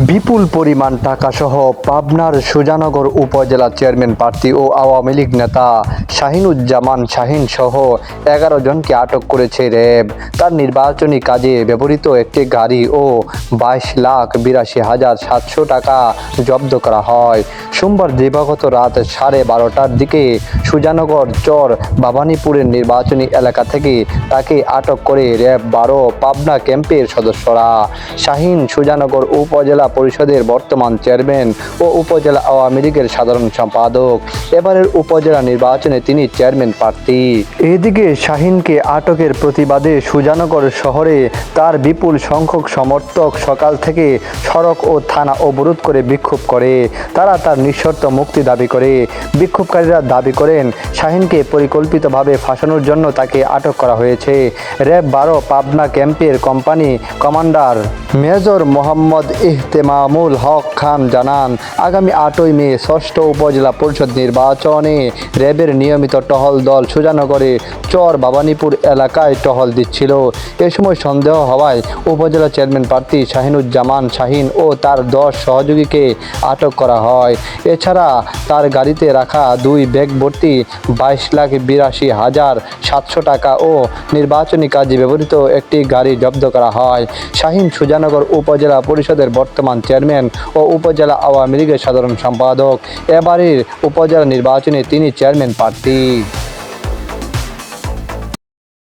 বিপুল পরিমাণ টাকাসহ পাবনার সুজানগর উপজেলা চেয়ারম্যান প্রার্থী ও আওয়ামী লীগ নেতা শাহিনুজ্জামান শাহিন সহ ১১ জনকে আটক করেছে র্যাব। তার নির্বাচনী কাজে ব্যবহৃত একটি গাড়ি ও ২২,৮২,৭০০ টাকা জব্দ করা হয়। সোমবার দিবাগত রাত 12:30টার দিকে সুজানগর চর ভবানীপুরের নির্বাচনী এলাকা থেকে তাকে আটক করে র্যাব ১২ পাবনা ক্যাম্পের সদস্যরা। শাহিন সুজানগর উপজেলা পরিষদের বর্তমান চেয়ারম্যান ও উপজেলা আওয়ামী লীগের সাধারণ সম্পাদক। এবারের উপজেলা নির্বাচনে তিনি চেয়ারম্যান প্রার্থী। এদিকে শাহিনকে আটকের প্রতিবাদে সুজানগর শহরে তার বিপুল সংখ্যক সমর্থক সকাল থেকে সড়ক ও থানা অবরোধ করে বিক্ষোভ করে। তারা তার নিঃশর্ত মুক্তি দাবি করে। বিক্ষোভকারীরা দাবি করেন, শাহিনকে পরিকল্পিতভাবে ফাঁসানোর জন্য তাকে আটক করা হয়েছে। র্যাব ১২ পাবনা ক্যাম্পের কোম্পানি কমান্ডার মেজর মোহাম্মদ ইহতেমামুল হক খান জানান, আগামী ৮ই মে ৬ষ্ঠ উপজেলা পরিষদ নির্বাচনে র্যাবের নিয়মিত টহল দল সুজানগরে চর ভবানীপুর এলাকায় টহল দিচ্ছিল। এ সময় সন্দেহ হওয়ায় উপজেলা চেয়ারম্যান প্রার্থী শাহিনুজ্জামান শাহিন ও তার ১০ সহযোগীকে আটক করা হয়। এছাড়া তার গাড়িতে রাখা ২ ব্যাগ ভর্তি ২২,৮২,৭০০ টাকা ও নির্বাচনী কাজে ব্যবহৃত একটি গাড়ি জব্দ করা হয়। শাহিন সুজানগর উপজেলা পরিষদের বর্তমান চেয়ারম্যান ও উপজেলা আওয়ামী লীগের সাধারণ সম্পাদক। এবারের উপজেলা নির্বাচনে তিনি চেয়ারম্যান প্রার্থী।